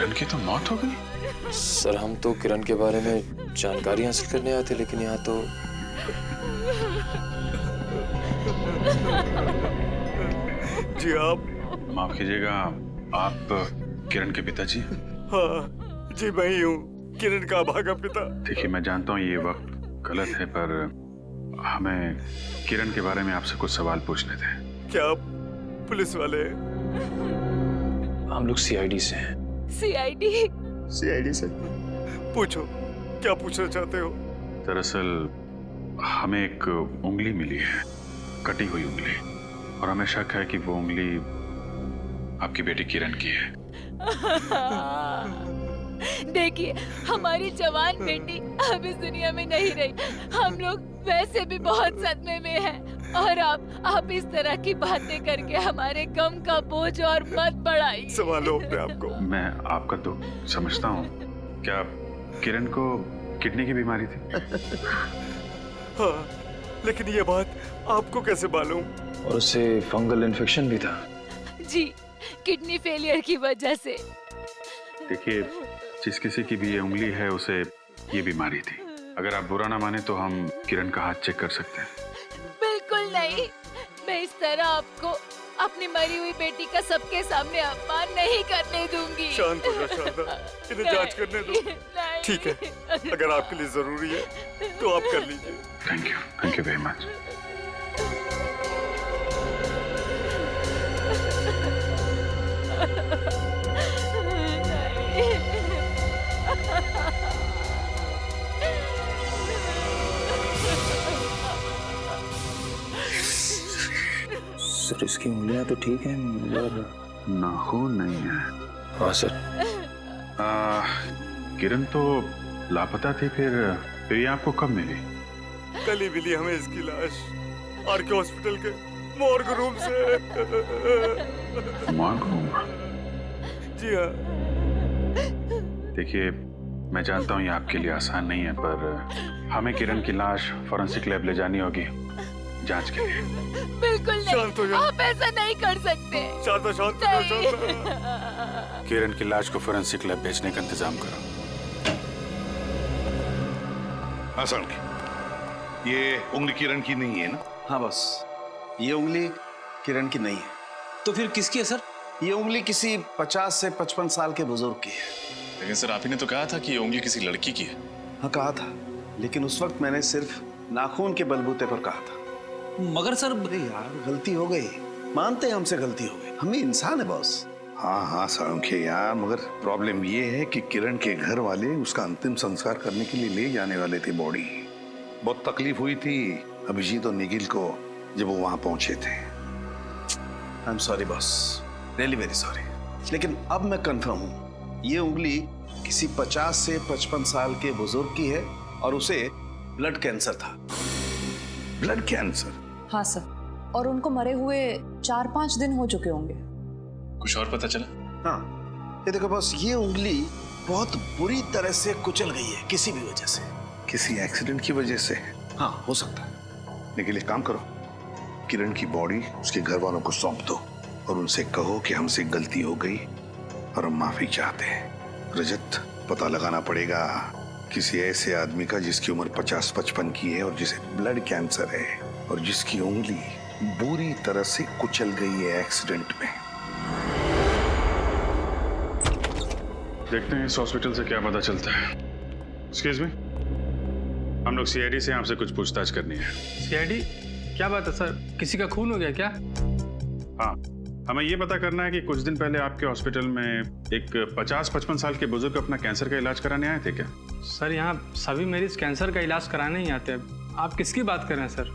किरण की तो मौत हो गई। सर हम तो किरण के बारे में जानकारी हासिल करने आए थे, लेकिन यहाँ तो जी आप? माफ कीजिएगा, आप किरण के पिताजी? हाँ जी, मैं ही हूँ, किरण का अभागा पिता। देखिए मैं जानता हूँ ये वक्त गलत है, पर हमें किरण के बारे में आपसे कुछ सवाल पूछने थे। क्या आप पुलिस वाले? हम लोग सीआईडी से हैं। सीआईडी? सीआईडी से? पूछो, क्या पूछना चाहते हो? दरअसल हमें एक उंगली मिली है, कटी हुई उंगली, और हमें शक है कि वो उंगली आपकी बेटी किरण की है। देखिए, हमारी जवान बेटी अब इस दुनिया में नहीं रही। हम लोग वैसे भी बहुत सदमे में हैं, और आप इस तरह की बातें करके हमारे गम का बोझ और मत बढ़ाइए। संभालो अपने आप को। मैं आपका दुख समझता हूँ। क्या किरण को किडनी की बीमारी थी? हाँ, लेकिन ये बात आपको कैसे मालूम? और उसे फंगल इन्फेक्शन भी था। जी, किडनी फेलियर की वजह से। देखिए, जिस किसी की भी ये उंगली है उसे ये बीमारी थी। अगर आप बुरा ना माने तो हम किरण का हाथ चेक कर सकते हैं। बिल्कुल नहीं, मैं इस तरह आपको अपनी मरी हुई बेटी का सबके सामने अपमान नहीं करने दूंगी। शांत हो जा शारदा, इन्हें जांच करने दो। ठीक है, अगर आपके लिए जरूरी है तो आप कर लीजिए। Thank you very much. Sir इसकी उंगलियां तो ठीक हैं मगर नाखून नहीं है। हाँ सर। किरण तो लापता थी, फिर ये आपको कब मिली? कल ही मिली हमें इसकी लाश, आरके हॉस्पिटल के मॉर्ग रूम से। Morgue room? जी हाँ। देखिए मैं जानता हूँ ये आपके लिए आसान नहीं है, पर हमें किरण की लाश फॉरेंसिक लैब ले जानी होगी जांच के लिए। बिल्कुल नहीं, शांत हो जाओ। आप ऐसा नहीं कर सकते। शारदा शांत हो जा, शारदा। किरण की लाश को फॉरेंसिक लैब भेजने का इंतजाम करो। आसान ये उंगली किरण की नहीं है ना? हाँ बस, ये उंगली किरण की नहीं है। तो फिर किसकी है सर? ये उंगली किसी 50 से 55 साल के बुजुर्ग की है। लेकिन सर आप ही ने तो कहा था कि ये उंगली किसी लड़की की है। हाँ कहा था, लेकिन उस वक्त मैंने सिर्फ नाखून के बलबूते पर कहा था। मगर सर अरे यार गलती हो गई, मानते हैं हमसे गलती हो गई, हम भी इंसान है बॉस। हाँ हाँ सारंखे यार, मगर प्रॉब्लम ये है कि किरण के घर वाले उसका अंतिम संस्कार करने के लिए ले जाने वाले थे बॉडी। बहुत तकलीफ हुई थी अभिजीत और निखिल को जब वो वहां पहुंचे थे। I am sorry boss, really very sorry. लेकिन अब मैं कंफर्म हूँ, ये उंगली किसी 50 से 55 साल के बुजुर्ग की है और उसे ब्लड कैंसर था। Blood cancer? हाँ सर, और उनको मरे हुए 4-5 दिन हो चुके होंगे। कुछ और पता चला? हाँ, ये देखो बॉस, ये उंगली बहुत बुरी तरह से कुचल गई है किसी भी वजह से। किसी एक्सीडेंट की वजह से? हाँ हो सकता है। निखिल एक काम करो, किरण की बॉडी उसके घर वालों को सौंप दो और उनसे कहो कि हमसे गलती हो गई और हम माफी चाहते हैं। रजत, पता लगाना पड़ेगा किसी ऐसे आदमी का जिसकी उम्र 50-55 की है और जिसे ब्लड कैंसर है और जिसकी उंगली बुरी तरह से कुचल गई है एक्सीडेंट में। देखते हैं इस हॉस्पिटल से क्या पता चलता है। एक्सक्यूज मी, हम लोग सीआईडी से आपसे कुछ पूछताछ करनी है। सीआईडी? क्या बात है सर, किसी का खून हो गया क्या? हाँ, हमें ये पता करना है कि कुछ दिन पहले आपके हॉस्पिटल में एक 50-55 साल के बुजुर्ग अपना कैंसर का इलाज कराने आए थे क्या? सर यहाँ सभी मरीज कैंसर का इलाज कराने ही आते हैं। आप किसकी बात कर रहे हैं सर?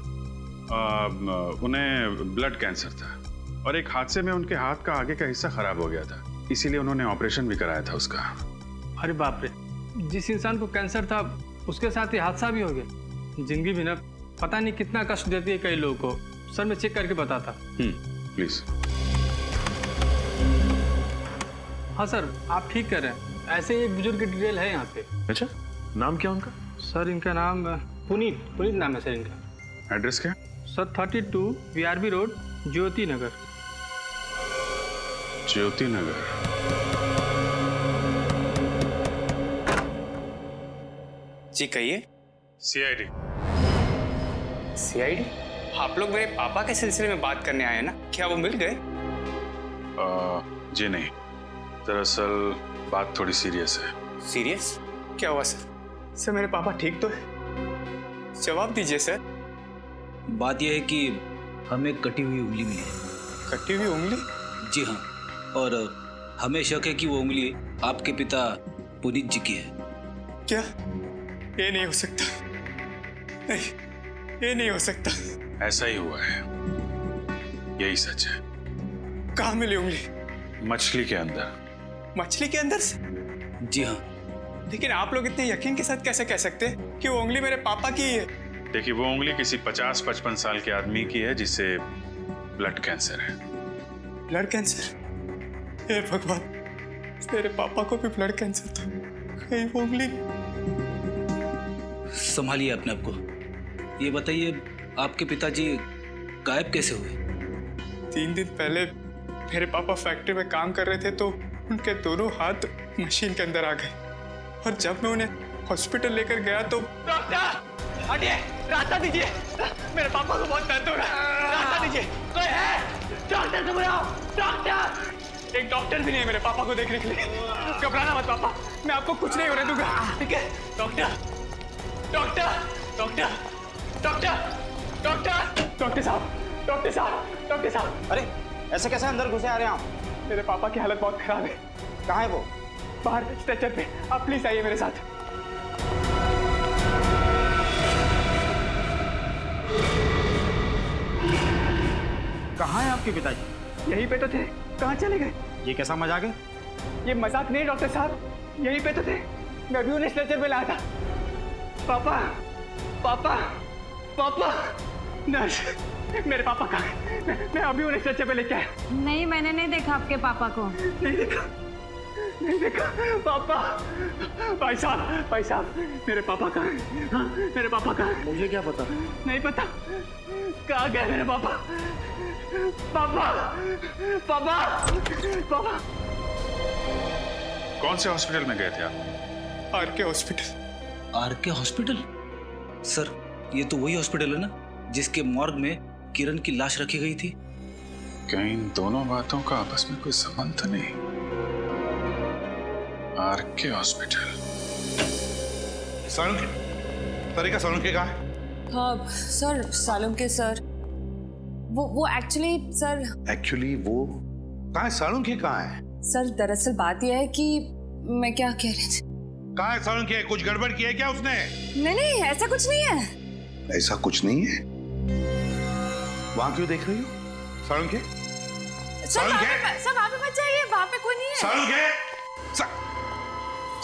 उन्हें ब्लड कैंसर था और एक हादसे में उनके हाथ का आगे का हिस्सा खराब हो गया था, इसीलिए उन्होंने ऑपरेशन भी कराया था उसका। अरे बाप रे, जिस इंसान को कैंसर था उसके साथ ही हादसा भी हो गया। जिंदगी भी ना पता नहीं कितना कष्ट देती है कई लोगों को। सर मैं चेक करके बताता। प्लीज। हाँ सर, आप ठीक कर रहे हैं। ऐसे ही एक बुजुर्ग की डिटेल है यहाँ पे। अच्छा, नाम क्या उनका? सर इनका नाम पुनीत नाम है सर इनका। एड्रेस क्या? सर 32 VRB रोड, ज्योति नगर। ज्योति नगर। जी कहिए। सीआईडी। सीआईडी? आप लोग मेरे पापा के सिलसिले में बात करने आए हैं ना? क्या वो मिल गए? जी नहीं, दरअसल बात थोड़ी सीरियस है। सीरियस? क्या हुआ सर? सर मेरे पापा ठीक तो है? जवाब दीजिए सर। बात यह है कि हमें कटी हुई उंगली मिली है। कटी हुई उंगली? जी हाँ, और हमें शक है कि वो उंगली आपके पिता पुनीत जी की है। क्या? ये नहीं हो सकता। नहीं, ये नहीं हो सकता। ऐसा ही हुआ है, यही सच है। कहाँ मिली उंगली? मछली के अंदर। मछली के अंदर से? जी हाँ। लेकिन आप लोग इतने यकीन के साथ कैसे कह सकते हैं कि वो उंगली मेरे पापा की ही है? देखिए, वो उंगली किसी 50-55 साल के आदमी की है जिसे ब्लड कैंसर है। Blood cancer? हे भगवान, मेरे पापा को भी ब्लड कैंसर था। कहीं वो उंगली? संभालिए अपने आप को। ये बताइए, आपके पिताजी गायब कैसे हुए? 3 दिन पहले मेरे पापा फैक्ट्री में काम कर रहे थे तो उनके दोनों हाथ मशीन के अंदर आ गए, और जब मैं उन्हें हॉस्पिटल लेकर गया तो डॉक्टर हटिए, रास्ता दीजिए, मेरे पापा को बहुत दर्द हो रहा है, रास्ता दीजिए, कोई है? डॉक्टर को बुलाओ, डॉक्टर! एक डॉक्टर भी नहीं है मेरे पापा को देखने के लिए। घबराना मत पापा, मैं आपको कुछ नहीं होने दूंगा, ठीक है? Doctor, doctor, doctor, doctor, doctor, doctor साहब, डॉक्टर साहब, डॉक्टर साहब! अरे ऐसे कैसे अंदर घुसे आ रहे हैं आप? मेरे पापा की हालत बहुत खराब है। कहाँ है वो? बाहर स्ट्रेचर पे। आप प्लीज आइए मेरे साथ। कहाँ है आपके पिताजी? यहीं पे तो थे, कहाँ चले गए? ये कैसा मजाक है? ये मजाक नहीं डॉक्टर साहब, यहीं पे तो थे, मैं भी उन्हें स्ट्रेचर पे लाया था। पापा, पापा, पापा! नर्स, मेरे पापा कहाँ हैं? मैं अभी उन्हें स्ट्रेचर पे लेके आया। नहीं, मैंने नहीं देखा आपके पापा को। नहीं देखा, नहीं देखा। पापा, भाई साहब, मेरे पापा कहाँ हैं? हाँ, मेरे पापा कहाँ हैं? मुझे क्या पता? नहीं पता। कहाँ गए मेरे पापा? पापा, पापा, पापा! कौन से हॉस्पिटल में गए थे आप? RK hospital. RK hospital? Sir, ये तो वही हॉस्पिटल है ना जिसके मॉर्ग में किरण की लाश रखी गई थी? कहीं इन दोनों बातों का आपस में कोई संबंध तो नहीं? R K hospital. सालुंके, तरीका सालुंके कहाँ है? हाँ सर, सालुंके सर, वो एक्चुअली सर। एक्चुअली वो कहाँ है? सालुंके कहाँ है? सर दरअसल बात यह है कि मैं क्या कह रही थी। कहाँ है सालुंके? कुछ गड़बड़ किया है क्या उसने? नहीं, ऐसा कुछ नहीं है। ऐसा कुछ नहीं है? वहां क्यों देख रही हो? सालुंके? सर वहाँ पे मत जाइए, वहाँ पे कोई नहीं है। सालुंके!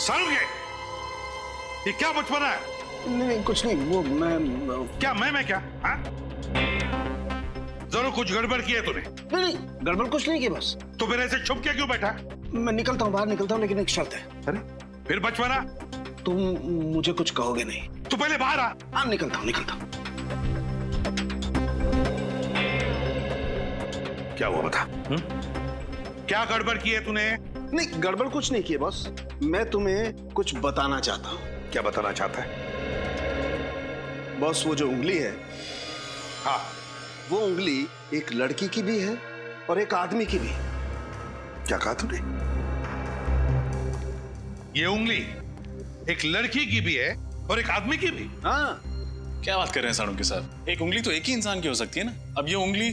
सालुंके! ये क्या बचपना है? नहीं कुछ नहीं, वो मैं क्या मैं क्या? हाँ? जरूर कुछ गड़बड़ की है तूने। नहीं, गड़बड़ कुछ नहीं की बस। तो फिर ऐसे छुप के क्यों बैठा? मैं निकलता हूँ, बाहर निकलता हूँ, लेकिन एक शर्त है। अरे फिर बचपना? तुम मुझे कुछ कहोगे नहीं। तू पहले बाहर आ। हाँ, निकलता हूँ। क्या हुआ बता? क्या गड़बड़ की है तूने? नहीं, गड़बड़ कुछ नहीं की है बॉस। मैं तुम्हें कुछ बताना चाहता हूँ। क्या बताना चाहता है? बॉस, वो जो उंगली है, हाँ, वो उंगली एक लड़की की भी है और एक आदमी की भी। क्या कहा तूने? ये उंगली एक लड़की की भी है और एक आदमी की भी? हाँ। क्या बात कर रहे हैं सालुंके साहब? एक उंगली तो एक ही इंसान की हो सकती है ना। अब ये उंगली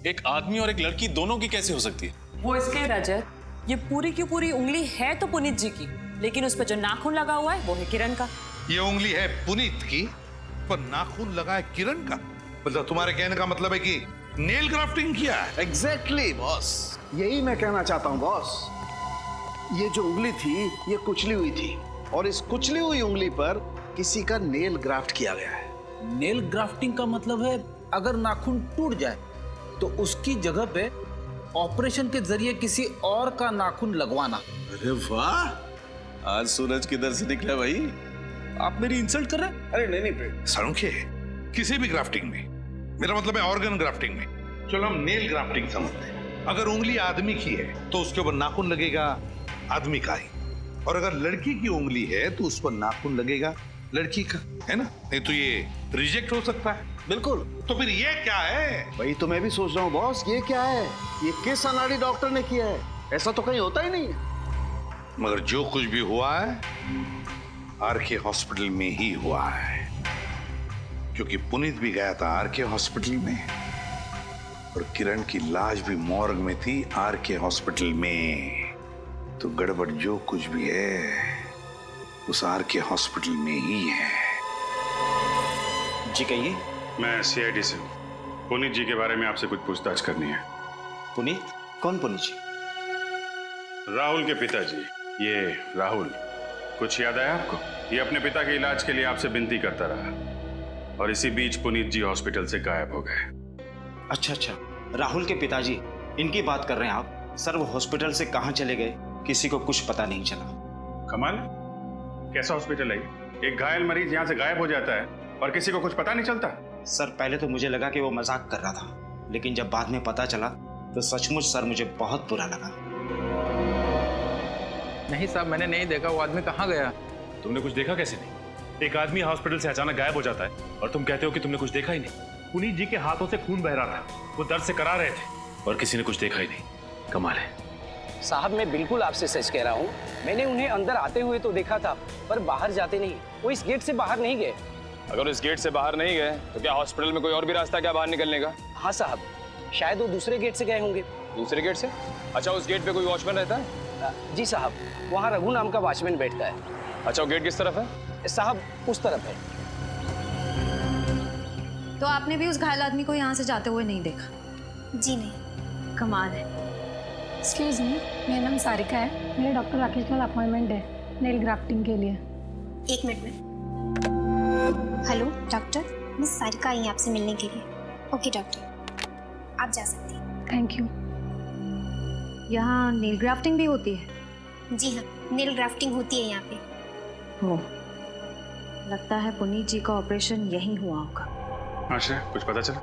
एक आदमी और एक लड़की दोनों की कैसे हो सकती है? वो इसके रजत, ये पूरी की पूरी उंगली है तो पुनीत जी की, लेकिन उस पर जो नाखून लगा हुआ है वो है किरण का। ये उंगली है पुनीत की, पर नाखून लगा है किरण का। मतलब तुम्हारे कहने का मतलब है कि नेल ग्राफ्टिंग किया है? एग्जैक्टली बॉस, यही मैं कहना चाहता हूँ बॉस। ये जो उंगली थी ये कुचली हुई थी, और इस कुचली हुई उंगली पर किसी का नेल ग्राफ्ट किया गया है। नेल ग्राफ्टिंग का मतलब है अगर नाखून टूट जाए तो उसकी जगह पे ऑपरेशन के जरिए किसी और का नाखून लगवाना। अरे वाह, आज सूरज किधर से निकला भाई? आप मेरी इंसल्ट कर रहे हैं? अरे नहीं सालुंके, किसी भी ग्राफ्टिंग में, मेरा मतलब है ऑर्गन ग्राफ्टिंग में, चलो हम नेल ग्राफ्टिंग समझते हैं। अगर उंगली आदमी की है तो उसके ऊपर नाखून लगेगा आदमी का ही, और अगर लड़की की उंगली है तो उस पर नाखून लगेगा लड़की का, है ना? नहीं तो ये रिजेक्ट हो सकता है। बिल्कुल। तो फिर ये क्या है? वही तो मैं भी सोच रहा हूँ बॉस, ये क्या है? ये किस अनाड़ी डॉक्टर ने किया है? ऐसा तो कहीं होता ही नहीं है। मगर जो कुछ भी हुआ है आरके हॉस्पिटल में ही हुआ है, क्योंकि पुनीत भी गया था आरके हॉस्पिटल में और किरण की लाश भी मॉर्ग में थी आरके हॉस्पिटल में। तो गड़बड़ जो कुछ भी है उस आरके हॉस्पिटल में ही है। जी कहिए। मैं सीआईडी से हूँ। पुनीत जी के बारे में आपसे कुछ पूछताछ करनी है। पुनीत? कौन पुनीत जी? राहुल के पिताजी, ये राहुल। कुछ याद आया आपको? ये अपने पिता के इलाज के लिए आपसे विनती करता रहा और इसी बीच पुनीत जी हॉस्पिटल से गायब हो गए। अच्छा अच्छा, राहुल के पिताजी, इनकी बात कर रहे हैं आप? सर वो हॉस्पिटल से कहाँ चले गए किसी को कुछ पता नहीं चला। कमाल, कैसा हॉस्पिटल है? एक घायल मरीज यहाँ से गायब हो जाता है और किसी को कुछ पता नहीं चलता। सर पहले तो मुझे लगा कि वो मजाक कर रहा था, लेकिन जब बाद में पता चला तो सचमुच सर मुझे बहुत बुरा लगा। नहीं साहब, मैंने नहीं देखा। वो आदमी कहाँ गया? तुमने कुछ देखा कैसे नहीं? एक आदमी हॉस्पिटल से अचानक गायब हो जाता है और तुम कहते हो कि तुमने कुछ देखा ही नहीं। पुनीत जी के हाथों से खून बह रहा था, वो दर्द से करा रहे थे और किसी ने कुछ देखा ही नहीं। कमाल है साहब, मैं बिल्कुल आपसे सच कह रहा हूँ। मैंने उन्हें अंदर आते हुए तो देखा था, पर बाहर जाते नहीं। वो इस गेट से बाहर नहीं गए। अगर इस गेट से बाहर नहीं गए तो क्या हॉस्पिटल में कोई और भी रास्ता क्या बाहर निकलने का? हाँ साहब, शायद वो दूसरे गेट से गए होंगे। दूसरे गेट से? अच्छा, उस गेट पे कोई वॉचमैन रहता है? जी साहब, वहाँ रघु नाम का वॉचमैन बैठता है। अच्छा, वो गेट किस तरफ है? साहब उस तरफ है। तो आपने भी उस घायल आदमी को यहाँ से जाते हुए नहीं देखा? जी नहीं। कमाल है। एक्सक्यूज मी, मेरा नाम सारिका है। मेरे डॉक्टर राकेश के साथ अपॉइंटमेंट है नेल ग्राफ्टिंग के लिए। 1 मिनट में। हेलो डॉक्टर, मैं सारिका आई आपसे मिलने के लिए। ओके डॉक्टर, आप जा सकती हैं। Thank you. यहाँ नेल ग्राफ्टिंग भी होती है? जी हाँ, नेल ग्राफ्टिंग होती है यहाँ पे। हो, लगता है पुनीत जी का ऑपरेशन यहीं हुआ होगा। आश्रय, कुछ पता चला?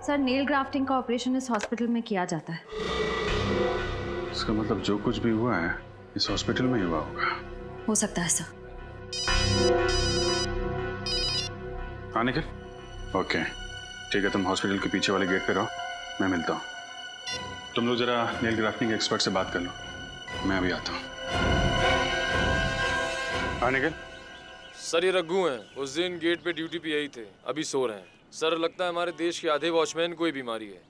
सर, नेल ग्राफ्टिंग का ऑपरेशन इस हॉस्पिटल में किया जाता है। इसका मतलब जो कुछ भी हुआ है इस हॉस्पिटल में ही हुआ होगा। हो सकता है सर। हाँ निखिल, ओके ठीक है, तुम हॉस्पिटल के पीछे वाले गेट पे रहो, मैं मिलता हूँ। तुम लोग जरा नेल ग्राफ्टिंग एक्सपर्ट से बात कर लो, मैं अभी आता हूँ। हाँ निखिल। सर ये रघु हैं, उस दिन गेट पे ड्यूटी पे यही थे, अभी सो रहे हैं। सर लगता है हमारे देश के आधे वॉचमैन को ही बीमारी है,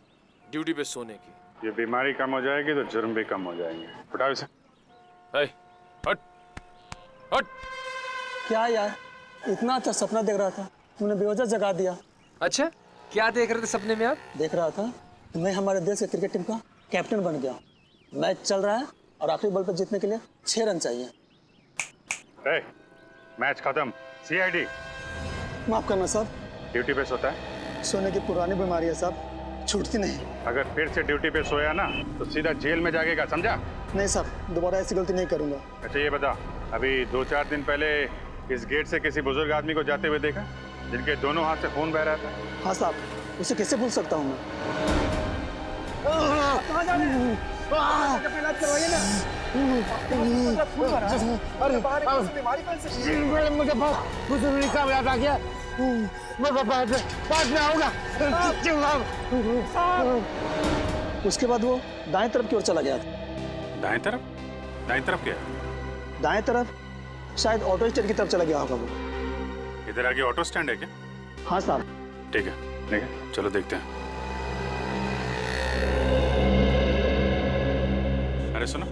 ड्यूटी पे सोने की। ये बीमारी कम हो जाएगी तो जुर्म भी कम हो जाएंगे। हटाओ इसे। हट हट। क्या यार, इतना अच्छा सपना देख रहा था, तुमने बेवजह जगा दिया। अच्छा, क्या देख रहे थे सपने में आप? देख रहा था कि मैं हमारे देश की क्रिकेट टीम का कैप्टन बन गया। मैच चल रहा है और आखिरी बॉल पर जीतने के लिए 6 रन चाहिए। मैच खत्म। सीआईडी। माफ करना साहब, ड्यूटी पे सोता है? सोने की पुरानी बीमारी है साहब, छूटती नहीं। अगर फिर से ड्यूटी पे सोया ना तो सीधा जेल में जाएगा, समझा? नहीं साहब, दोबारा ऐसी गलती नहीं करूंगा। अच्छा ये बता, अभी 2-4 दिन पहले इस गेट से किसी बुजुर्ग आदमी को जाते हुए देखा जिनके दोनों हाथ से खून बह रहा था? हाँ साहब, उसे कैसे भूल सकता हूँ मैं। मुझे बुजुर्ग का याद आ गया, मैं बाद में आऊंगा। उसके बाद वो दाएं तरफ की ओर चला गया था। दाएं तरफ? दाएं तरफ क्या? दाएं तरफ शायद ऑटो स्टैंड की तरफ चला गया होगा वो। इधर आगे ऑटो स्टैंड है क्या? हाँ साहब। ठीक है, चलो देखते हैं। अरे सुनो,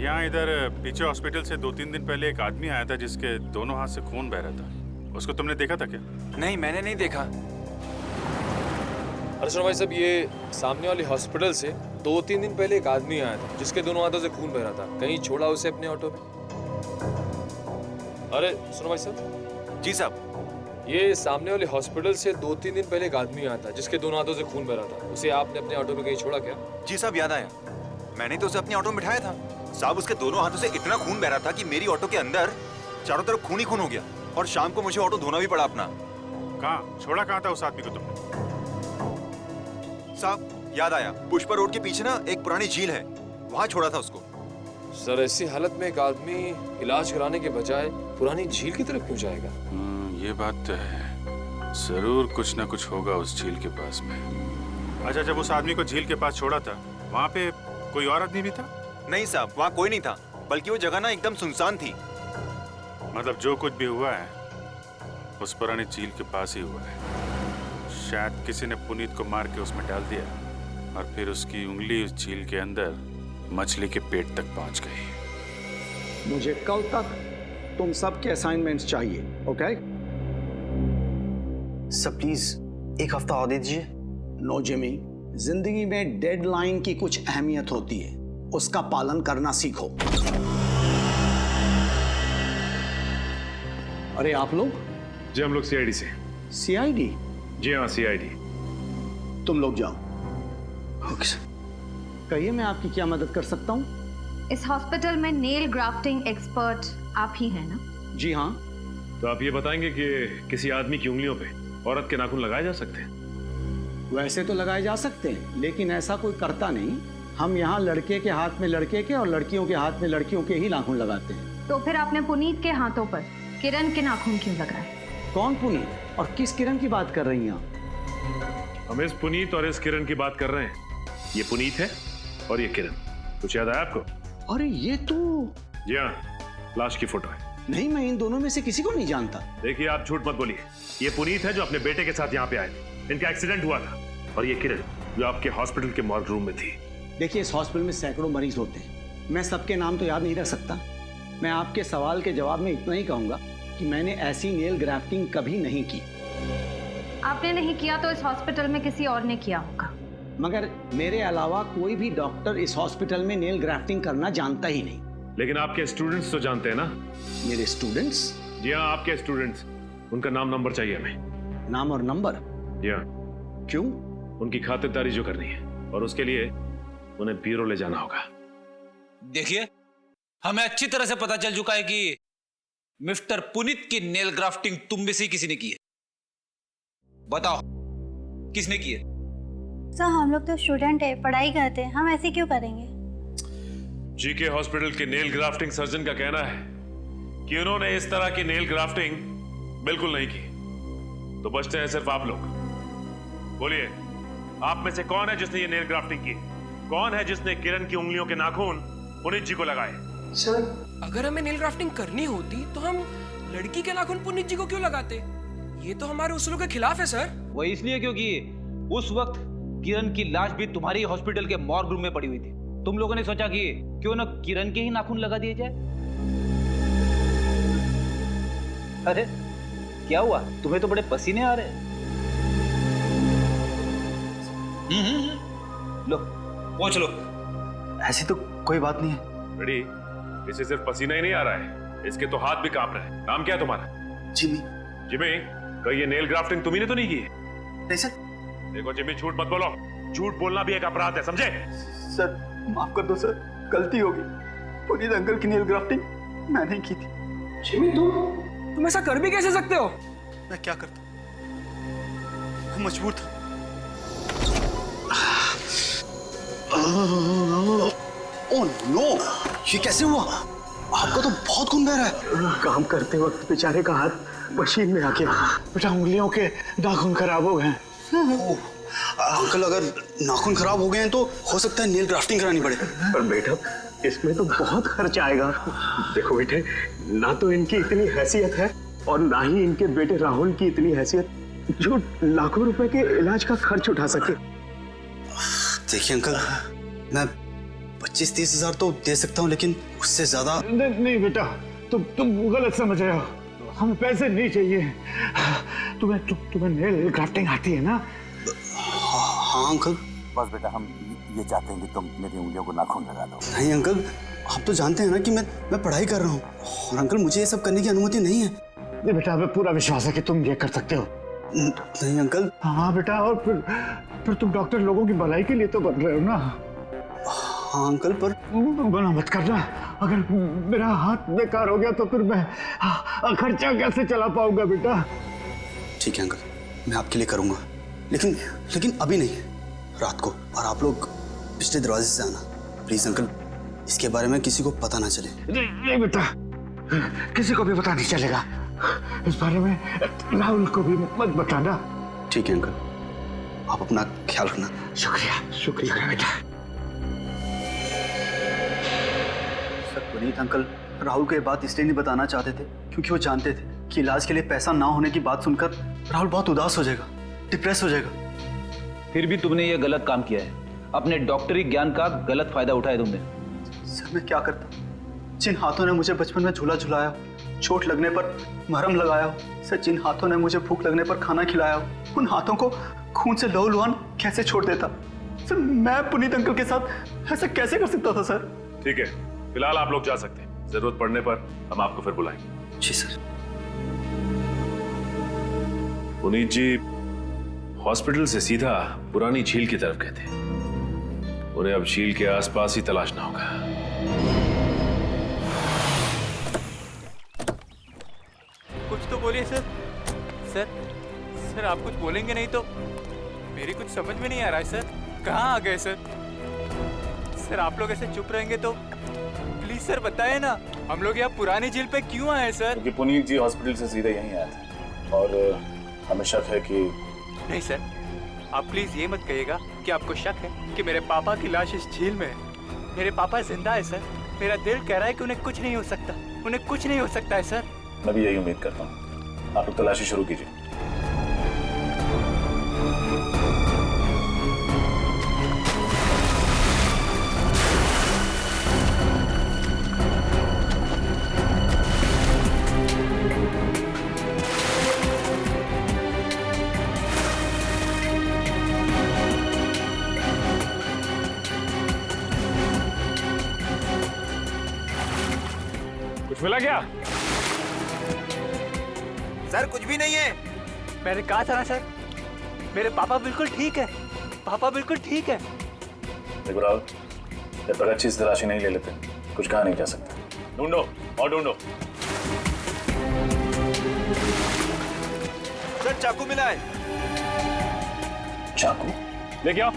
यहाँ इधर पीछे हॉस्पिटल से 2-3 दिन पहले एक आदमी आया था जिसके दोनों हाथ से खून बह रहा था। उसको तुमने देखा था क्या? नहीं, मैंने नहीं देखा। अरे सुनो भाई साहब, ये सामने वाली हॉस्पिटल से 2-3 दिन पहले एक आदमी आया था जिसके दोनों हाथों से खून बह रहा था। कहीं छोड़ा उसे अपने ऑटो में? अरे सुनो भाई साहब। जी साहब। ये सामने वाले हॉस्पिटल से 2-3 दिन पहले एक आदमी आया था जिसके दोनों हाथों से खून बह रहा था। उसे आपने अपने ऑटो में कहीं छोड़ा क्या? जी साहब, याद आया, मैंने तो उसे अपने ऑटो में बिठाया था साहब। उसके दोनों हाथों से इतना खून बह रहा था कि मेरी ऑटो के अंदर चारों तरफ खून ही खून हो गया और शाम को मुझे ऑटो धोना भी पड़ा अपना। कहाँ छोड़ा? कहाँ था उस आदमी को तुमने? साहब याद आया, पुष्पा रोड के पीछे ना एक पुरानी झील है, वहाँ छोड़ा था उसको। सर ऐसी हालत में एक आदमी इलाज कराने के बजाय पुरानी झील की तरफ क्यों जाएगा? ये बात तो है, जरूर कुछ ना कुछ होगा उस झील के पास में। अच्छा, जब उस आदमी को झील के पास छोड़ा था, वहाँ पे कोई और आदमी भी था? नहीं साहब, वहाँ कोई नहीं था, बल्कि वो जगह ना एकदम सुनसान थी। मतलब जो कुछ भी हुआ है उस पुरानी झील के पास ही हुआ है। शायद किसी ने पुनीत को मार के उसमें डाल दिया और फिर उसकी उंगली उस झील के अंदर मछली के पेट तक पहुंच गई। मुझे कल तक तुम सबके असाइनमेंट्स चाहिए, ओके? सर प्लीज एक हफ्ता और दे दीजिए। नो जिमी, जिंदगी में डेडलाइन की कुछ अहमियत होती है, उसका पालन करना सीखो। अरे आप लोग? जी हम लोग सीआईडी से। सीआईडी? जी हाँ सीआईडी। तुम लोग जाओ। Okay sir. कहिए मैं आपकी क्या मदद कर सकता हूँ? इस हॉस्पिटल में नेल ग्राफ्टिंग एक्सपर्ट आप ही हैं ना? जी हाँ। तो आप ये बताएंगे कि किसी आदमी की उंगलियों पे औरत के नाखून लगाए जा सकते हैं? वैसे तो लगाए जा सकते हैं, लेकिन ऐसा कोई करता नहीं। हम यहाँ लड़के के हाथ में लड़के के और लड़कियों के हाथ में लड़कियों के ही नाखून लगाते हैं। तो फिर आपने पुनीत के हाथों पर किरण के नाखून क्यों लगाए? कौन पुनीत और किस किरण की बात कर रही हैं आप? हम इस पुनीत और इस किरण की बात कर रहे हैं। ये पुनीत है और ये किरण। कुछ याद आया आपको? अरे ये तो... जी हाँ, लाश की फोटो है। नहीं, मैं इन दोनों में से किसी को नहीं जानता। देखिए आप झूठ मत बोलिए। ये पुनीत है जो अपने बेटे के साथ यहाँ पे आए थे, इनका एक्सीडेंट हुआ था। और ये किरण जो आपके हॉस्पिटल के मॉर्ग रूम में थी। देखिए इस हॉस्पिटल में सैकड़ों मरीज होते हैं, मैं सबके नाम तो याद नहीं रख सकता। मैं आपके सवाल के जवाब में इतना ही कहूंगा कि मैंने ऐसी नेल ग्राफ्टिंग कभी नहीं की। आपने नहीं किया तो इस हॉस्पिटल में किसी और ने किया होगा। मगर मेरे अलावा कोई भी डॉक्टर इस हॉस्पिटल में नेल ग्राफ्टिंग करना जानता ही नहीं। लेकिन आपके स्टूडेंट्स तो जानते हैं ना? मेरे स्टूडेंट्स? जी हाँ, आपके स्टूडेंट्स। उनका नाम नंबर चाहिए हमें। नाम और नंबर? जी हाँ। क्यों? उनकी खातिरदारी जो करनी है, और उसके लिए उन्हें ब्यूरो ले जाना होगा। देखिए, हमें अच्छी तरह से पता चल चुका है कि मिस्टर पुनीत की नेल ग्राफ्टिंग तुम में से किसी ने की है। बताओ किसने की है? सर हम लोग तो स्टूडेंट है, पढ़ाई करते हैं, हम ऐसे क्यों करेंगे? जीके हॉस्पिटल के नेल ग्राफ्टिंग सर्जन का कहना है कि उन्होंने इस तरह की नेल ग्राफ्टिंग बिल्कुल नहीं की। तो बचते हैं सिर्फ आप लोग। बोलिए, आप में से कौन है जिसने ये नेल ग्राफ्टिंग की? कौन है जिसने किरण की उंगलियों के नाखून पुनीत जी को लगाए? सर, अगर हमें नेल ग्राफ्टिंग करनी होती तो हम लड़की के नाखून पुनीत जी को क्यों लगाते? ये तो हमारे उसूलों के खिलाफ है सर। वो इसलिए क्योंकि उस वक्त किरण की लाश भी तुम्हारी हॉस्पिटल के मॉर्ग रूम में पड़ी हुई थी। तुम लोगों ने सोचा कि क्यों ना किरण के ही नाखून लगा दिए जाए। अरे क्या हुआ, तुम्हें तो बड़े पसीने आ रहे हैं। लो पहुंच लो। ऐसी तो कोई बात नहीं है। रेडी? इसे सिर्फ पसीना ही नहीं आ रहा है, इसके तो हाथ भी कांप रहे हैं। नाम क्या है तुम्हारा? जिमी। जिमी, कहीं ये नेल ग्राफ्टिंग तुम्ही ने तो नहीं की? नहीं सर। देखो जिमी, झूठ मत बोलो। झूठ बोलना भी एक अपराध है, समझे? सर माफ कर दो सर, गलती होगी। पुनीत अंकल की नेल ग्राफ्टिंग मैंने की थी। जिमी तुम ऐसा कर भी कैसे सकते हो? मैं क्या करता, मैं मजबूर था। ओह नो, ये कैसे हुआ? आपका तो बहुत खून बह रहा है। काम करते वक्त बेचारे का हाथ मशीन में आके बेटा उंगलियों के नाखून खराब हो गए। अंकल अगर नाखून खराब हो गए हैं तो हो सकता है नेल ग्राफ्टिंग करानी पड़े। पर बेटा इसमें तो बहुत खर्च आएगा। देखो बेटे, ना तो इनकी इतनी हैसियत है और ना ही इनके बेटे राहुल की इतनी हैसियत जो लाखों रुपए के इलाज का खर्च उठा सके। देखिए अंकल, मैं 25-30 हजार तो दे सकता हूँ, लेकिन उससे ज्यादा नहीं बेटा, तुम गलत समझ रहे हो। हमें पैसे नहीं चाहिए। तुम्हें नेल ग्राफ्टिंग आती है ना? हाँ अंकल। बस बेटा, हम ये चाहते हैं कि तुम मेरी उंगलियों को नाखून लगा दो। नहीं अंकल, आप तो जानते हैं ना कि मैं पढ़ाई कर रहा हूँ, और अंकल मुझे ये सब करने की अनुमति नहीं है। नहीं बेटा, हमें पूरा विश्वास है कि तुम ये कर सकते हो। नहीं अंकल। हाँ बेटा, और फिर तुम डॉक्टर लोगों की भलाई के लिए तो बन रहे हो ना? हाँ अंकल, पर बना मत करना। अगर मेरा हाथ बेकार हो गया तो फिर मैं खर्चा कैसे चला पाऊंगा बेटा? ठीक है अंकल, मैं आपके लिए करूंगा, लेकिन अभी नहीं, रात को। और आप लोग पिछले दरवाजे से आना प्लीज अंकल। इसके बारे में किसी को पता ना चले। नहीं बेटा, किसी को भी पता नहीं चलेगा। इस बारे में राहुल को भी मत बताना। ठीक है अंकल, आप अपना ख्याल रखना। शुक्रिया शुक्रिया बेटा। सर पुनीत अंकल राहुल को ये बात इसलिए नहीं बताना चाहते थे क्योंकि वो जानते थे कि इलाज के लिए पैसा ना होने की बात सुनकर राहुल बहुत उदास हो जाएगा, डिप्रेस हो जाएगा। फिर भी तुमने ये गलत काम किया है। अपने डॉक्टरी ज्ञान का गलत फायदा उठाया तुमने। सर मैं क्या करता, जिन हाथों ने मुझे बचपन में झूला झुलाया, चोट लगने पर मरहम लगाया, सर जिन हाथों ने मुझे भूख लगने पर खाना खिलाया, उन हाथों को खून से लहूलुहान कैसे छोड़ देता। सर मैं पुनीत अंकल के साथ ऐसा कैसे कर सकता था सर। ठीक है, फिलहाल आप लोग जा सकते हैं। जरूरत पड़ने पर हम आपको फिर बुलाएंगे। जी सर। पुनीत जी हॉस्पिटल से सीधा पुरानी झील की तरफ गए थे। उन्हें अब झील के आसपास ही तलाशना होगा। कुछ तो बोलिए सर। सर आप कुछ बोलेंगे नहीं तो मेरी कुछ समझ में नहीं आ रहा है सर। कहाँ आ गए सर? सर आप लोग ऐसे चुप रहेंगे तो प्लीज सर बताएं ना, हम लोग यहाँ पुरानी झील पे क्यों आए सर? क्योंकि पुनीत जी हॉस्पिटल से सीधे यहीं आए थे और हमें शक है कि नहीं सर, आप प्लीज ये मत कहिएगा कि आपको शक है कि मेरे पापा की लाश इस झील में है। मेरे पापा जिंदा है सर। मेरा दिल कह रहा है कि उन्हें कुछ नहीं हो सकता, उन्हें कुछ नहीं हो सकता है सर। मैं भी यही उम्मीद करता हूँ। आप लोग तलाशी शुरू कीजिए। कुछ मिला क्या? सर कुछ भी नहीं है। मैंने कहा था ना सर, मेरे पापा बिल्कुल ठीक है। पापा बिल्कुल ठीक है। देखो राहुल, जब तक अच्छी से तलाशी नहीं ले लेते कुछ कहा नहीं जा सकता। ढूंढो और ढूंढो। सर चाकू मिला है। चाकू लेके आओ।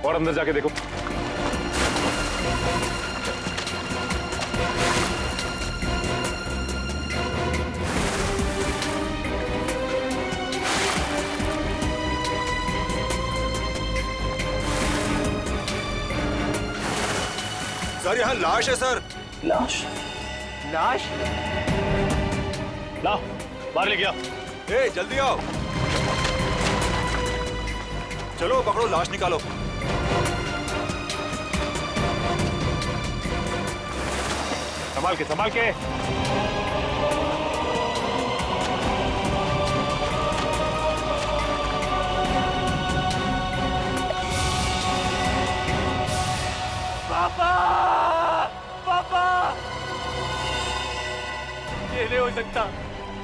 और अंदर जाके देखो। सर यहाँ लाश है सर। लाश? लाश? लाओ बाहर लेके आओ। ए जल्दी आओ। चलो पकड़ो, लाश निकालो। संभाल के संभाल के। पापा! पापा! ये नहीं हो सकता।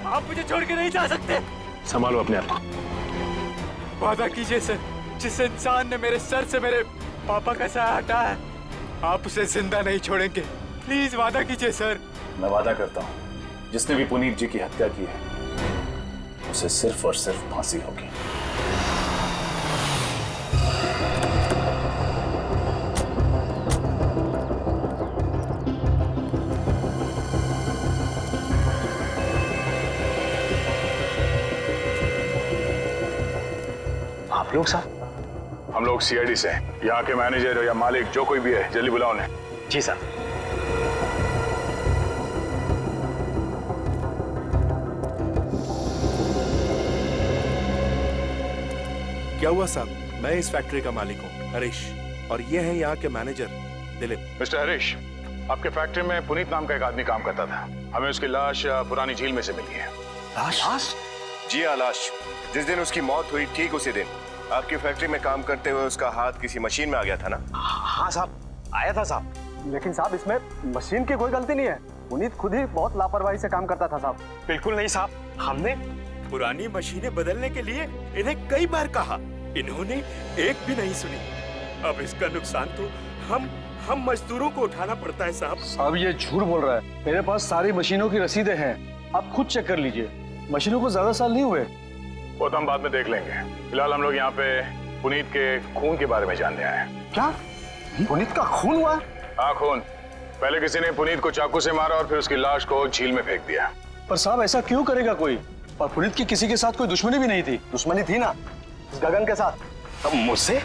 आप मुझे छोड़ के नहीं जा सकते। संभालो अपने आप को। वादा कीजिए सर, जिस इंसान ने मेरे सर से मेरे पापा का साया हटाया है, आप उसे जिंदा नहीं छोड़ेंगे। प्लीज वादा कीजिए सर। मैं वादा करता हूँ, जिसने भी पुनीत जी की हत्या की है उसे सिर्फ और सिर्फ फांसी होगी। आप लोग साहब? हम लोग सीआईडी से हैं। यहाँ के मैनेजर या मालिक जो कोई भी है जल्दी बुलाओ उन्हें। जी सर। क्या हुआ साहब? मैं इस फैक्ट्री का मालिक हूँ हरीश, और ये है यहाँ के मैनेजर दिलीप। मिस्टर हरीश, आपके फैक्ट्री में पुनीत नाम का एक आदमी काम करता था। हमें उसकी लाश पुरानी झील में से मिली है। लाश? जी हाँ, लाश। जिस दिन उसकी मौत हुई ठीक उसी दिन आपकी फैक्ट्री में काम करते हुए उसका हाथ किसी मशीन में आ गया था ना? हाँ साहब, आया था साहब। लेकिन साहब इसमें मशीन की कोई गलती नहीं है। पुनीत खुद ही बहुत लापरवाही से काम करता था साहब। बिल्कुल नहीं साहब, हमने पुरानी मशीनें बदलने के लिए इन्हें कई बार कहा, इन्होंने एक भी नहीं सुनी। अब इसका नुकसान तो हम मजदूरों को उठाना पड़ता है साहब। साहब ये झूठ बोल रहा है, मेरे पास सारी मशीनों की रसीदें हैं, आप खुद चेक कर लीजिए। मशीनों को ज्यादा साल नहीं हुए। वो तो हम बाद में देख लेंगे, फिलहाल हम लोग यहाँ पे पुनीत के खून के बारे में जानने आए हैं। क्या पुनीत का खून हुआ? हाँ खून। पहले किसी ने पुनीत को चाकू से मारा और फिर उसकी लाश को झील में फेंक दिया। पर साहब ऐसा क्यों करेगा कोई? और पुनीत की किसी के साथ कोई दुश्मनी भी नहीं थी। दुश्मनी थी ना, इस गगन के साथ। अब मुझसे?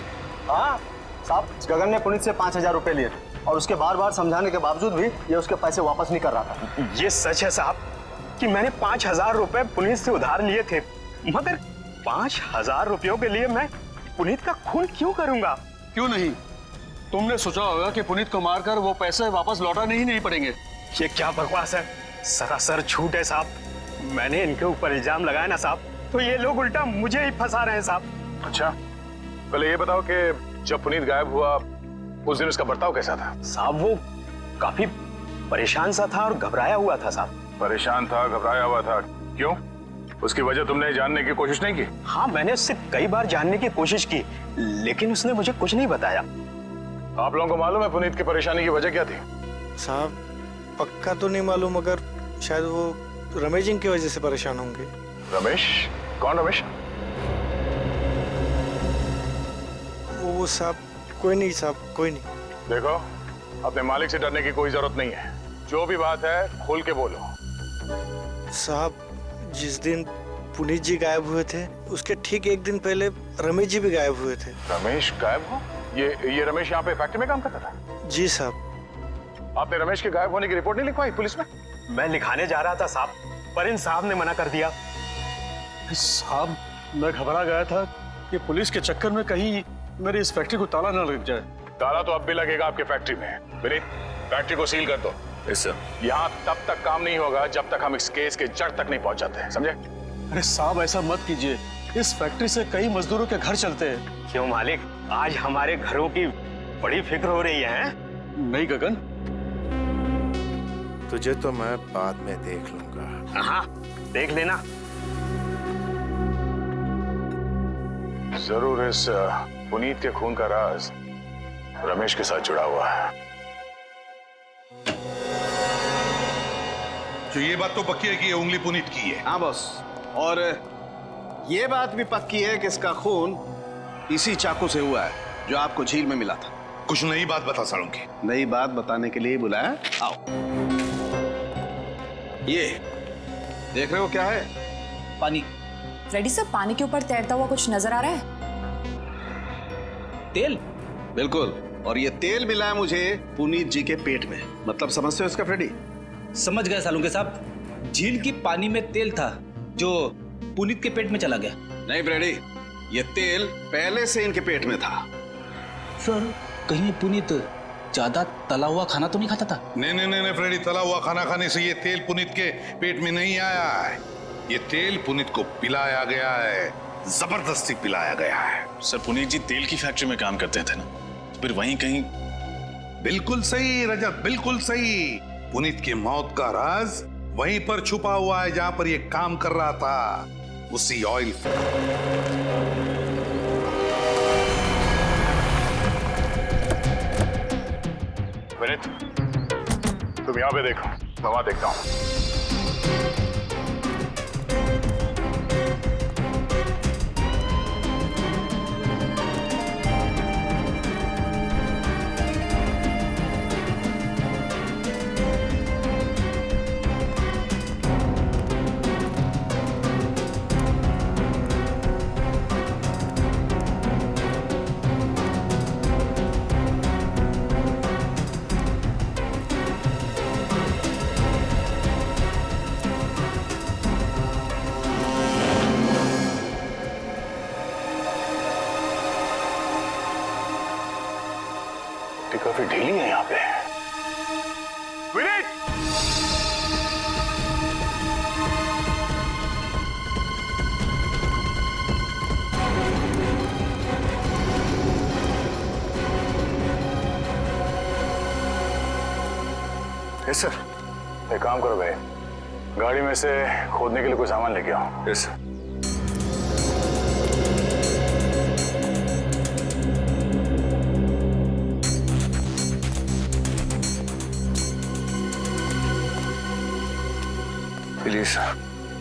हाँ साहब, इस गगन ने पुनीत से 5,000 रुपए लिए और उसके बार बार समझाने के बावजूद भी ये उसके पैसे वापस नहीं कर रहा था। ये सच है साहब कि मैंने 5,000 रुपए पुनीत से उधार लिए थे, मगर 5,000 रुपयों के लिए मैं पुनीत का खून क्यों करूंगा? क्यों नहीं? तुमने सोचा होगा कि पुनीत को मारकर वो पैसे वापस लौटाने ही नहीं पड़ेंगे। ये क्या बकवास है, सरासर झूठ है साहब। मैंने इनके ऊपर इल्जाम लगाया ना साहब, तो ये लोग उल्टा मुझे ही फंसा रहे हैं साहब। अच्छा, पहले ये बताओ कि जब पुनीत गायब हुआ उस दिन उसका बर्ताव कैसा था? साहब वो काफी परेशान सा था और घबराया हुआ था साहब। परेशान था, घबराया हुआ था, क्यों? उसकी वजह तुमने जानने की कोशिश नहीं की? हाँ मैंने उससे कई बार जानने की कोशिश की, लेकिन उसने मुझे कुछ नहीं बताया। आप लोगों को मालूम है पुनीत की परेशानी की वजह क्या थी? साहब पक्का तो नहीं मालूम, मगर शायद वो रमेश जी की वजह से परेशान होंगे। रमेश? कौन रमेश? वो साहब कोई नहीं साहब, कोई नहीं। देखो, अपने मालिक से डरने की कोई जरूरत नहीं है, जो भी बात है खुल के बोलो। साहब जिस दिन पुनीत जी गायब हुए थे उसके ठीक एक दिन पहले रमेश जी भी गायब हुए थे। रमेश गायब हो? ये रमेश यहाँ पे फैक्ट्री में काम करता था? जी साहब। आपने रमेश के गायब होने की रिपोर्ट नहीं लिखवाई पुलिस में? मैं लिखाने जा रहा था साहब, पर इन साहब ने मना कर दिया। साहब मैं घबरा गया था कि पुलिस के चक्कर में कहीं मेरी इस फैक्ट्री को ताला न लग जाए। ताला तो अब भी लगेगा आपके फैक्ट्री में। विनीत, फैक्ट्री को सील कर दो। यहाँ तब तक काम नहीं होगा जब तक हम इस केस के जड़ तक नहीं पहुंच जाते, समझे? अरे साहब ऐसा मत कीजिए, इस फैक्ट्री से कई मजदूरों के घर चलते हैं। क्यों मालिक, आज हमारे घरों की बड़ी फिक्र हो रही है? नहीं गगन, तुझे तो मैं बाद में देख लूंगा। हाँ देख लेना। जरूर इस पुनीत के खून का राज रमेश के साथ जुड़ा हुआ है। तो ये बात तो पक्की है कि ये उंगली पुनीत की है। हाँ बॉस, और ये बात भी पक्की है कि इसका खून इसी चाकू से हुआ है जो आपको झील में मिला था। कुछ नई बात बता सालूंगी। नई बात बताने के लिए बुलाया। आओ, ये देख रहे हो क्या है? पानी। रेड्डी सर, पानी के ऊपर तैरता हुआ कुछ नजर आ रहा है? तेल? बिल्कुल, और ये तेल मिला है मुझे पुनीत जी के पेट में। मतलब समझते हो इसका फ्रेडी? समझ गए सालुंके साहब, झील की पानी में तेल था जो पुनीत के पेट में चला गया। नहीं फ्रेडी, ये तेल पहले से इनके पेट में था। सर कहीं पुनीत ज्यादा तला हुआ खाना तो नहीं खाता था? नहीं फ्रेडी, तला हुआ खाना खाने से ये तेल पुनीत के पेट में नहीं आया है। ये तेल पुनीत को पिलाया गया है, जबरदस्ती पिलाया गया है। सर पुनीत जी तेल की फैक्ट्री में काम करते थे ना, फिर वहीं कहीं। बिल्कुल सही रजत, बिल्कुल सही। पुनीत की मौत का राज वहीं पर छुपा हुआ है जहां पर ये काम कर रहा था, उसी ऑयल। विनीत, तुम यहाँ पे देखो, मैं वहां देखता हूँ। काफी ढीली है यहाँ पे। विनीत! Yes sir. एक काम करो भाई, गाड़ी में से खोदने के लिए कोई सामान लेके आओ। Yes sir. जी सर।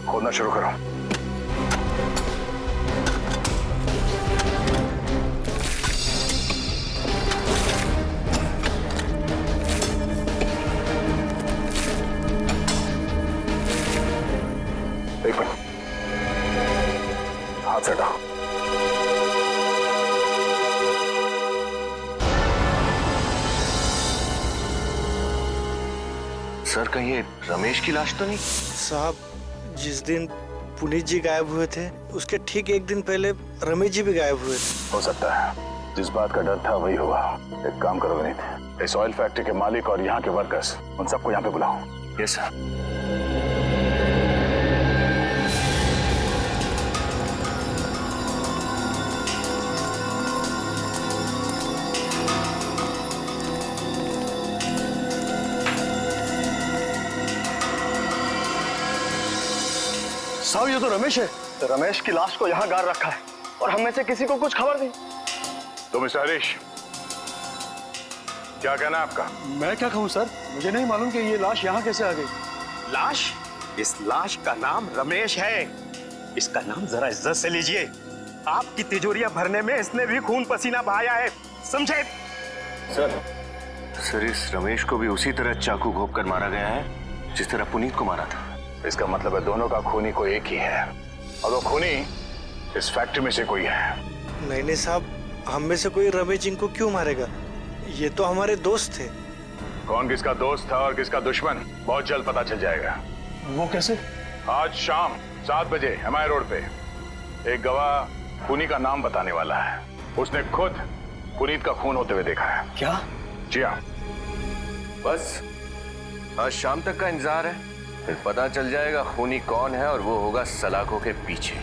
खोदना शुरू करो। एक मिनट, हाथ से हटाओ। सर कहीं ये रमेश की लाश तो नहीं? साहब, जिस दिन पुनीत जी गायब हुए थे उसके ठीक एक दिन पहले रमेश जी भी गायब हुए थे। हो सकता है जिस बात का डर था वही हुआ। एक काम करो विनीत, इस ऑयल फैक्ट्री के मालिक और यहाँ के वर्कर्स, उन सबको यहाँ पे बुलाओ। Yes sir. साहब, ये तो रमेश है। रमेश की लाश को यहाँ गाड़ रखा है और हम में से किसी को कुछ खबर नहीं। तो मिस्टर हरीश, क्या कहना है आपका? मैं क्या कहूँ सर, मुझे नहीं मालूम कि ये लाश यहाँ कैसे आ गई। लाश? इस लाश का नाम रमेश है। इसका नाम जरा इज्जत से लीजिए। आपकी तिजोरियां भरने में इसने भी खून पसीना बहाया है, समझे? सर इस रमेश को भी उसी तरह चाकू घोंप कर मारा गया है जिस तरह पुनीत को मारा था। इसका मतलब है दोनों का खूनी कोई एक ही है, और वो खूनी इस फैक्ट्री में से कोई है। नहीं साहब, हम में से कोई रमेश जी को क्यों मारेगा? ये तो हमारे दोस्त थे। कौन किसका दोस्त था और किसका दुश्मन बहुत जल्द पता चल जाएगा। वो कैसे? आज शाम 7 बजे MI रोड पे एक गवाह खूनी का नाम बताने वाला है। उसने खुद पुनीत का खून होते हुए देखा है। क्या? जी हाँ। बस आज शाम तक का इंतजार है, फिर पता चल जाएगा खूनी कौन है और वो होगा सलाखों के पीछे।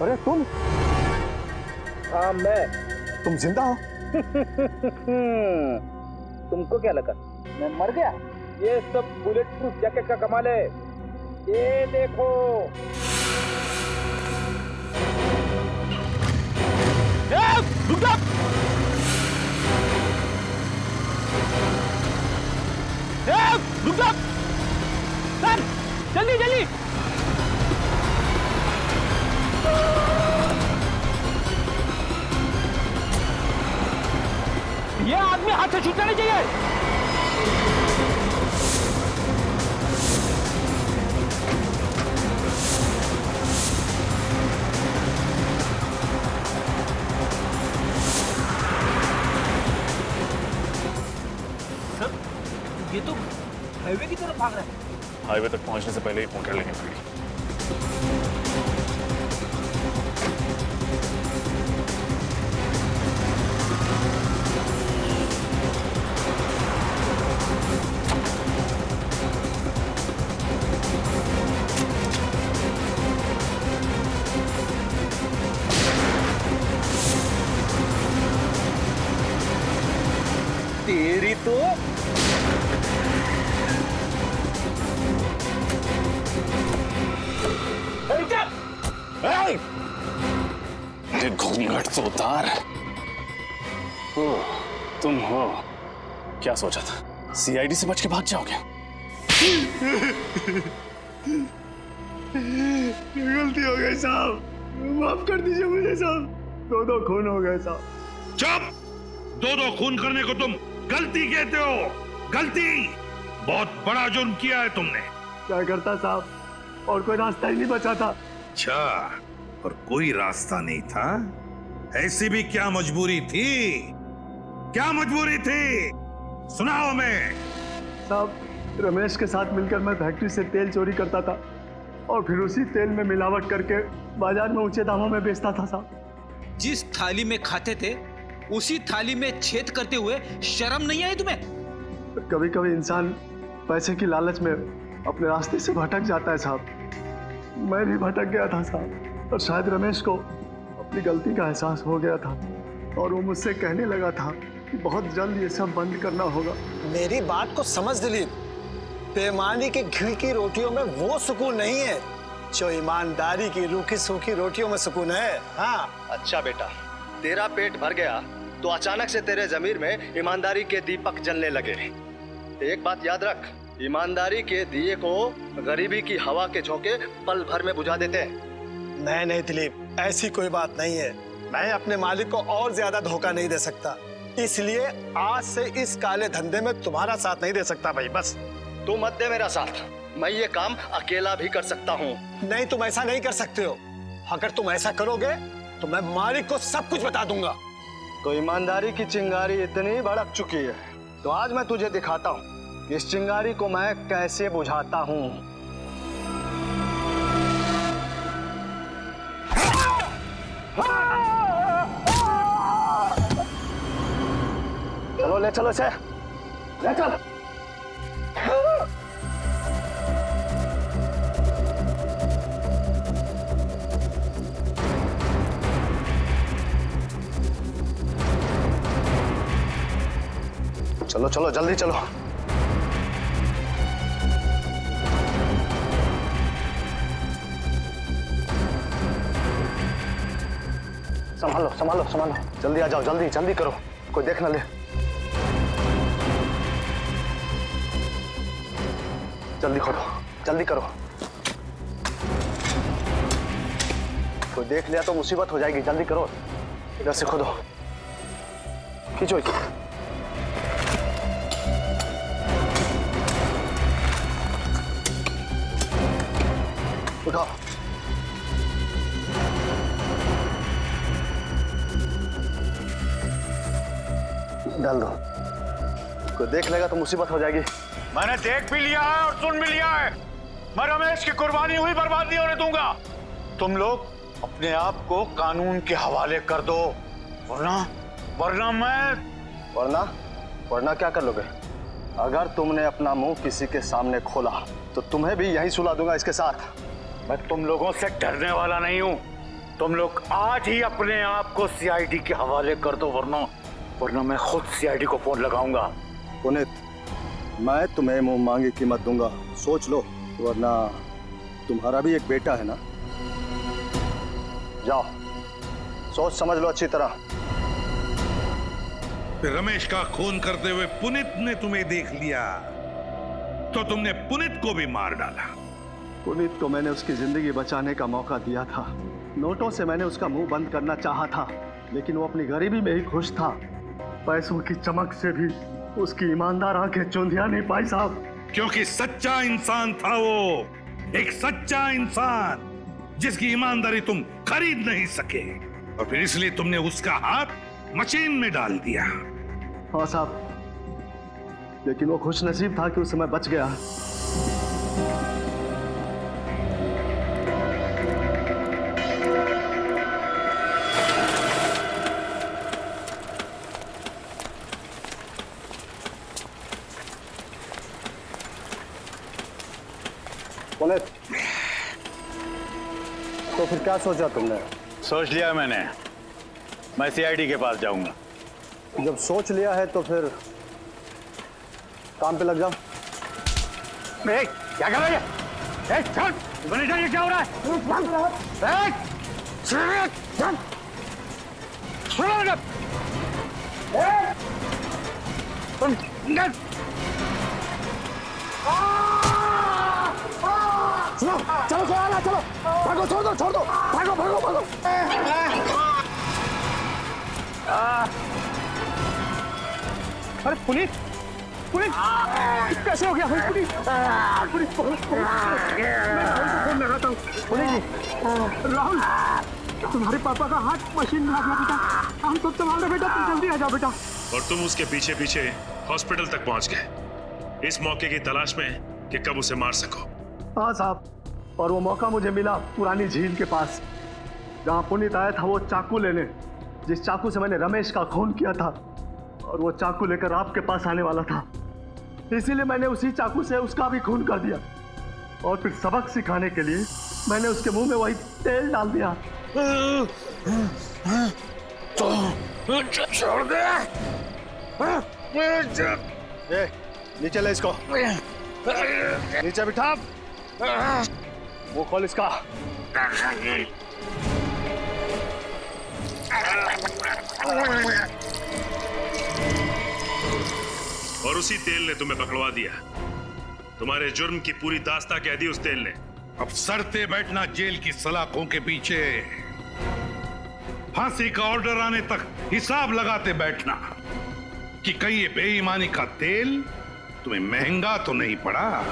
अरे तुम? हाँ मैं। तुम जिंदा हो? तुमको क्या लगा मैं मर गया? ये सब बुलेट प्रूफ जैकेट का कमाल है। ये देखो। रुक जा! रुक जा! सर जल्दी जल्दी। ये आदमी हाथ से छूटना नहीं चाहिए। सर ये तो हाईवे की तरफ भाग रहा है। हाईवे तक पहुंचने से पहले ही पहुंच लेंगे पीढ़ी। तेरी तो अरे घूंघट तो उतार। तुम हो? क्या सोचा था सीआईडी से बच के भाग जाओगे? गलती हो गई साहब, माफ कर दीजिए मुझे साहब। दो खून हो गए साहब। चुप! दो खून करने को तुम गलती कहते हो? गलती! बहुत बड़ा जुर्म किया है तुमने। क्या करता साहब, और कोई रास्ता ही नहीं बचा था। अच्छा, और कोई रास्ता नहीं था? ऐसी भी क्या मजबूरी थी? क्या मजबूरी थी? सुनाओ मैं। साहब, रमेश के साथ मिलकर मैं फैक्ट्री से तेल चोरी करता था और फिर उसी तेल में मिलावट करके बाजार में ऊंचे दामों में बेचता था साहब। जिस थाली में खाते थे उसी थाली में छेद करते हुए शर्म नहीं आई तुम्हें? कभी कभी इंसान पैसे की लालच में अपने रास्ते से भटक जाता है साहब। मैं भी भटक गया था साहब, और शायद रमेश को अपनी गलती का एहसास हो गया था और वो मुझसे कहने लगा था कि बहुत जल्द ये सब बंद करना होगा। मेरी बात को समझ दिलीप, बेईमानी की घी की रोटियों में वो सुकून नहीं है जो ईमानदारी की रूखी सूखी रोटियों में सुकून है। हाँ। अच्छा बेटा, तेरा पेट भर गया तो अचानक से तेरे जमीर में ईमानदारी के दीपक जलने लगे। एक बात याद रख, ईमानदारी के दिए को गरीबी की हवा के झोंके पल भर में बुझा देते हैं। नहीं दिलीप, ऐसी कोई बात नहीं है। मैं अपने मालिक को और ज्यादा धोखा नहीं दे सकता, इसलिए आज से इस काले धंधे में तुम्हारा साथ नहीं दे सकता भाई। बस तू मत दे मेरा साथ, मैं ये काम अकेला भी कर सकता हूँ। नहीं, तुम ऐसा नहीं कर सकते हो। अगर तुम ऐसा करोगे तो मैं मालिक को सब कुछ बता दूंगा। तो ईमानदारी की चिंगारी इतनी भड़क चुकी है तो आज मैं तुझे दिखाता हूँ इस चिंगारी को मैं कैसे बुझाता हूँ। चलो ले चलो से ले चल। चलो चलो जल्दी चलो। संभालो संभालो संभालो, जल्दी आ जाओ, जल्दी जल्दी करो, कोई देख ना ले। जल्दी खोलो, जल्दी करो, कोई देख लिया तो मुसीबत हो जाएगी। जल्दी करो, इधर से खोदो, खींचो इसे। उठाओ, डाल दो, कोई देख लेगा तो मुसीबत हो जाएगी। मैंने देख भी लिया है और सुन भी लिया है। मैं रमेश की कुर्बानी हुई बर्बाद नहीं होने दूंगा। तुम लोग अपने आप को कानून के हवाले कर दो, वरना मैं वरना क्या कर लोगे? अगर तुमने अपना मुंह किसी के सामने खोला तो तुम्हें भी यहीं सुला दूंगा इसके साथ। मैं तुम लोगों से डरने वाला नहीं हूं। तुम लोग आज ही अपने आप को सीआईडी के हवाले कर दो, वरना मैं खुद सीआईडी को फोन लगाऊंगा। पुनीत, मैं तुम्हें मुंह मांगी कीमत दूंगा, सोच लो, वरना तुम्हारा भी एक बेटा है ना। जाओ, सोच समझ लो अच्छी तरह। रमेश का खून करते हुए पुनीत ने तुम्हें देख लिया तो तुमने पुनीत को भी मार डाला। पुनीत को मैंने उसकी जिंदगी बचाने का मौका दिया था। नोटों से मैंने उसका मुंह बंद करना चाहा था, लेकिन वो अपनी गरीबी में ही खुश था। पैसों की चमक से भी उसकी ईमानदार आंखें चौंधिया नहीं पाई साहब। क्योंकि सच्चा इंसान था वो, एक सच्चा इंसान जिसकी ईमानदारी तुम खरीद नहीं सके, और फिर इसलिए तुमने उसका हाथ मशीन में डाल दिया। हाँ साहब, लेकिन वो खुश नसीब था कि उस समय बच गया। पुनीत, तो फिर क्या सोचा तुमने? सोच लिया मैंने, मैं सीआईडी के पास जाऊंगा। जब सोच लिया है तो फिर काम पे लग जाओ। क्या कर रहा है? ये क्या हो रहा है? चलो चलो भागो, छोड़ दो, भागो। अरे पुलिस कैसे हो गया? पुलिस फोन लगाता हूँ। पुलिस राहुल, तुम्हारे पापा का हाथ मशीन में लगा बेटा, हम सब संभाल रहे बेटा, तुम जल्दी आ जाओ बेटा। और तुम उसके पीछे पीछे हॉस्पिटल तक पहुंच गए इस मौके की तलाश में कि कब उसे मार सको। हाँ साहब, और वो मौका मुझे मिला पुरानी झील के पास, जहाँ पुनीत आया था वो चाकू लेने, जिस चाकू से मैंने रमेश का खून किया था, और वो चाकू लेकर आपके पास आने वाला था, इसीलिए मैंने उसी चाकू से उसका भी खून कर दिया, और फिर सबक सिखाने के लिए मैंने उसके मुंह में वही तेल डाल दिया। छोड़ दे। नीचे ले इसको, नीचे बिठा, वो खोल इसका। और उसी तेल ने तुम्हें पकड़वा दिया। तुम्हारे जुर्म की पूरी दास्तां कह दी उस तेल ने। अब सड़ते बैठना जेल की सलाखों के पीछे, फांसी का ऑर्डर आने तक हिसाब लगाते बैठना कि कहीं ये बेईमानी का तेल तुम्हें महंगा तो नहीं पड़ा।